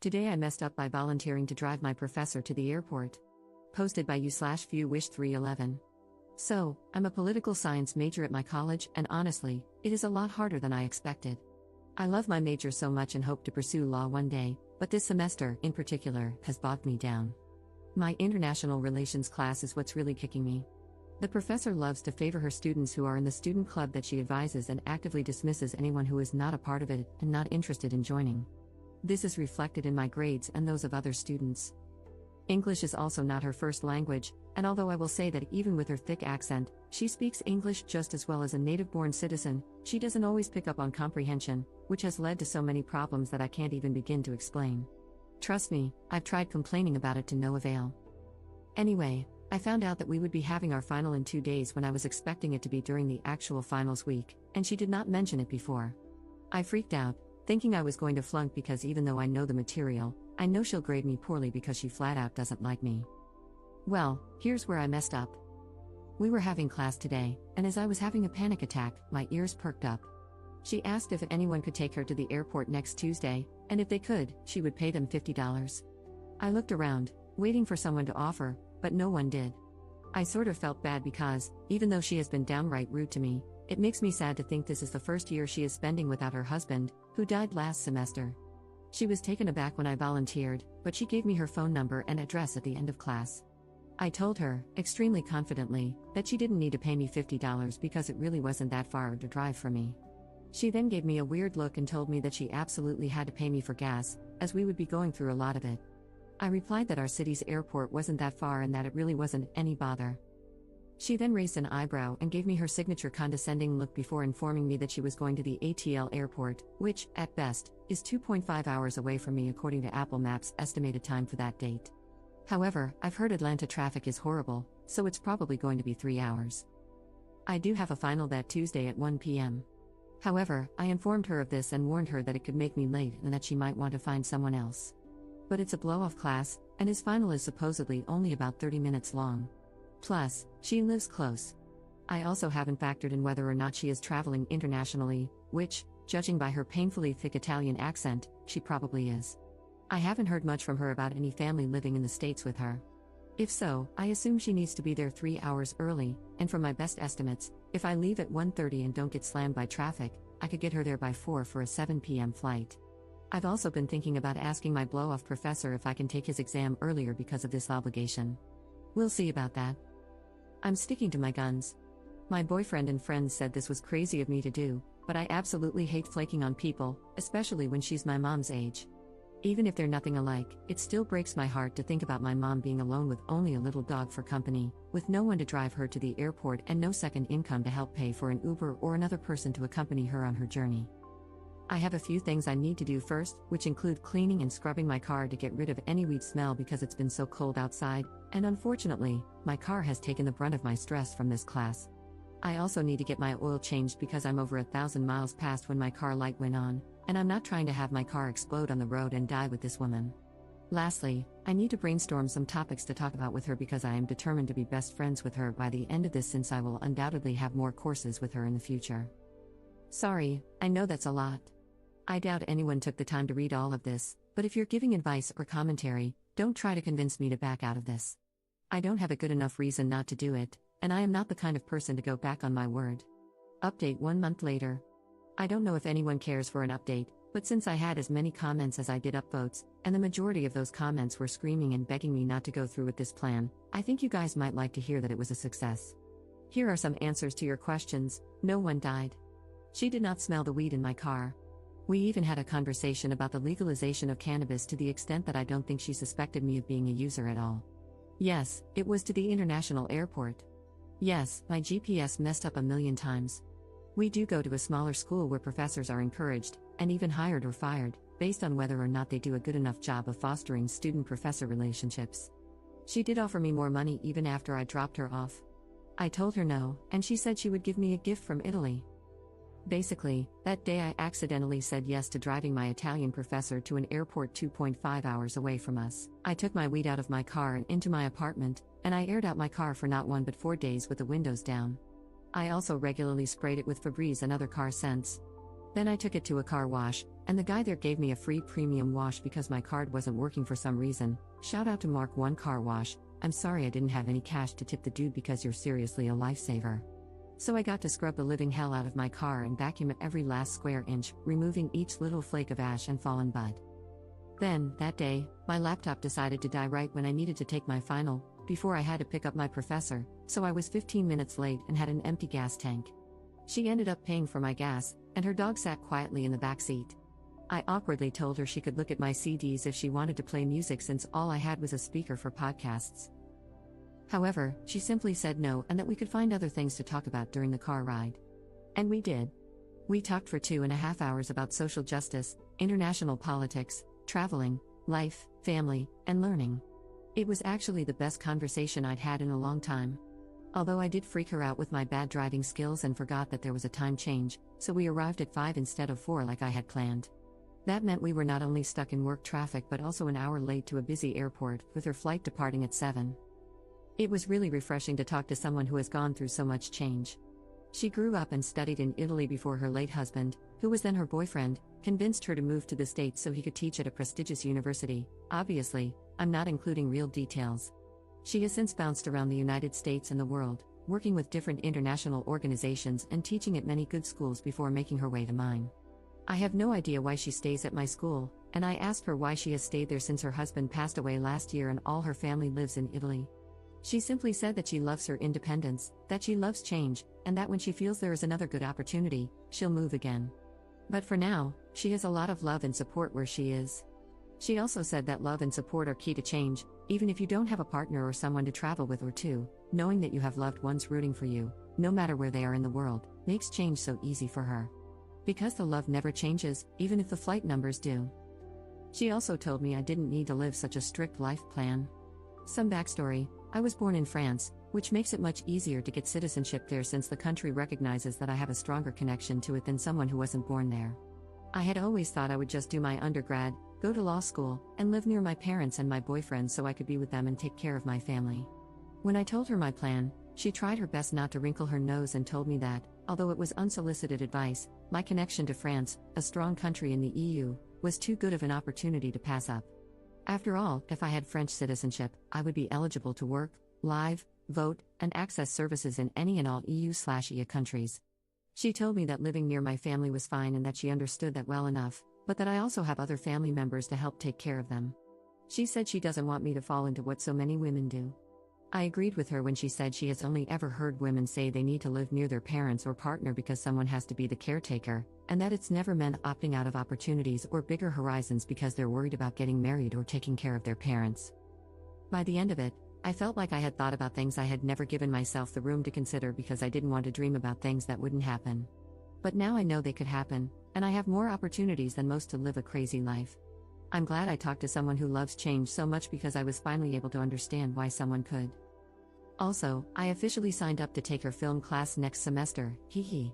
Today I messed up by volunteering to drive my professor to the airport. Posted by you/viewwish311. So, I'm a political science major at my college, and honestly, it is a lot harder than I expected. I love my major so much and hope to pursue law one day, but this semester, in particular, has bogged me down. My international relations class is what's really kicking me. The professor loves to favor her students who are in the student club that she advises and actively dismisses anyone who is not a part of it and not interested in joining. This is reflected in my grades and those of other students. English is also not her first language, and although I will say that even with her thick accent, she speaks English just as well as a native-born citizen, she doesn't always pick up on comprehension, which has led to so many problems that I can't even begin to explain. Trust me, I've tried complaining about it to no avail. Anyway, I found out that we would be having our final in 2 days when I was expecting it to be during the actual finals week, and she did not mention it before. I freaked out, thinking I was going to flunk because even though I know the material, I know she'll grade me poorly because she flat out doesn't like me. Well, here's where I messed up. We were having class today, and as I was having a panic attack, my ears perked up. She asked if anyone could take her to the airport next Tuesday, and if they could, she would pay them $50. I looked around, waiting for someone to offer, but no one did. I sort of felt bad because, even though she has been downright rude to me, it makes me sad to think this is the first year she is spending without her husband, who died last semester. She was taken aback when I volunteered, but she gave me her phone number and address at the end of class. I told her, extremely confidently, that she didn't need to pay me $50 because it really wasn't that far to drive for me. She then gave me a weird look and told me that she absolutely had to pay me for gas, as we would be going through a lot of it. I replied that our city's airport wasn't that far and that it really wasn't any bother. She then raised an eyebrow and gave me her signature condescending look before informing me that she was going to the ATL airport, which, at best, is 2.5 hours away from me according to Apple Maps' estimated time for that date. However, I've heard Atlanta traffic is horrible, so it's probably going to be 3 hours. I do have a final that Tuesday at 1 p.m. However, I informed her of this and warned her that it could make me late and that she might want to find someone else. But it's a blow-off class, and his final is supposedly only about 30 minutes long. Plus, she lives close. I also haven't factored in whether or not she is traveling internationally, which, judging by her painfully thick Italian accent, she probably is. I haven't heard much from her about any family living in the States with her. If so, I assume she needs to be there 3 hours early, and from my best estimates, if I leave at 1:30 and don't get slammed by traffic, I could get her there by 4 for a 7 p.m. flight. I've also been thinking about asking my blow-off professor if I can take his exam earlier because of this obligation. We'll see about that. I'm sticking to my guns. My boyfriend and friends said this was crazy of me to do, but I absolutely hate flaking on people, especially when she's my mom's age. Even if they're nothing alike, it still breaks my heart to think about my mom being alone with only a little dog for company, with no one to drive her to the airport and no second income to help pay for an Uber or another person to accompany her on her journey. I have a few things I need to do first, which include cleaning and scrubbing my car to get rid of any weed smell because it's been so cold outside, and unfortunately, my car has taken the brunt of my stress from this class. I also need to get my oil changed because I'm over 1,000 miles past when my car light went on, and I'm not trying to have my car explode on the road and die with this woman. Lastly, I need to brainstorm some topics to talk about with her because I am determined to be best friends with her by the end of this since I will undoubtedly have more courses with her in the future. Sorry, I know that's a lot. I doubt anyone took the time to read all of this, but if you're giving advice or commentary, don't try to convince me to back out of this. I don't have a good enough reason not to do it, and I am not the kind of person to go back on my word. Update 1 month later. I don't know if anyone cares for an update, but since I had as many comments as I did upvotes, and the majority of those comments were screaming and begging me not to go through with this plan, I think you guys might like to hear that it was a success. Here are some answers to your questions. No one died. She did not smell the weed in my car. We even had a conversation about the legalization of cannabis to the extent that I don't think she suspected me of being a user at all. Yes, it was to the international airport. Yes, my GPS messed up a million times. We do go to a smaller school where professors are encouraged, and even hired or fired, based on whether or not they do a good enough job of fostering student-professor relationships. She did offer me more money even after I dropped her off. I told her no, and she said she would give me a gift from Italy. Basically, that day I accidentally said yes to driving my Italian professor to an airport 2.5 hours away from us. I took my weed out of my car and into my apartment, and I aired out my car for not 1 but 4 days with the windows down. I also regularly sprayed it with Febreze and other car scents. Then I took it to a car wash, and the guy there gave me a free premium wash because my card wasn't working for some reason. Shout out to Mark 1 Car Wash. I'm sorry I didn't have any cash to tip the dude because you're seriously a lifesaver. So I got to scrub the living hell out of my car and vacuum every last square inch, removing each little flake of ash and fallen bud. Then, that day, my laptop decided to die right when I needed to take my final, before I had to pick up my professor, so I was 15 minutes late and had an empty gas tank. She ended up paying for my gas, and her dog sat quietly in the back seat. I awkwardly told her she could look at my CDs if she wanted to play music since all I had was a speaker for podcasts. However, she simply said no and that we could find other things to talk about during the car ride. And we did. We talked for 2.5 hours about social justice, international politics, traveling, life, family, and learning. It was actually the best conversation I'd had in a long time. Although I did freak her out with my bad driving skills and forgot that there was a time change, so we arrived at 5 instead of 4 like I had planned. That meant we were not only stuck in work traffic but also an hour late to a busy airport, with her flight departing at 7. It was really refreshing to talk to someone who has gone through so much change. She grew up and studied in Italy before her late husband, who was then her boyfriend, convinced her to move to the States so he could teach at a prestigious university. Obviously, I'm not including real details. She has since bounced around the United States and the world, working with different international organizations and teaching at many good schools before making her way to mine. I have no idea why she stays at my school, and I asked her why she has stayed there since her husband passed away last year and all her family lives in Italy. She simply said that she loves her independence, that she loves change, and that when she feels there is another good opportunity, she'll move again. But for now, she has a lot of love and support where she is. She also said that love and support are key to change, even if you don't have a partner or someone to travel with or to, knowing that you have loved ones rooting for you, no matter where they are in the world, makes change so easy for her. Because the love never changes, even if the flight numbers do. She also told me I didn't need to live such a strict life plan. Some backstory: I was born in France, which makes it much easier to get citizenship there since the country recognizes that I have a stronger connection to it than someone who wasn't born there. I had always thought I would just do my undergrad, go to law school, and live near my parents and my boyfriend so I could be with them and take care of my family. When I told her my plan, she tried her best not to wrinkle her nose and told me that, although it was unsolicited advice, my connection to France, a strong country in the EU, was too good of an opportunity to pass up. After all, if I had French citizenship, I would be eligible to work, live, vote, and access services in any and all EU/EA countries. She told me that living near my family was fine and that she understood that well enough, but that I also have other family members to help take care of them. She said she doesn't want me to fall into what so many women do. I agreed with her when she said she has only ever heard women say they need to live near their parents or partner because someone has to be the caretaker, and that it's never meant opting out of opportunities or bigger horizons because they're worried about getting married or taking care of their parents. By the end of it, I felt like I had thought about things I had never given myself the room to consider because I didn't want to dream about things that wouldn't happen. But now I know they could happen, and I have more opportunities than most to live a crazy life. I'm glad I talked to someone who loves change so much because I was finally able to understand why someone could. Also, I officially signed up to take her film class next semester, hee hee.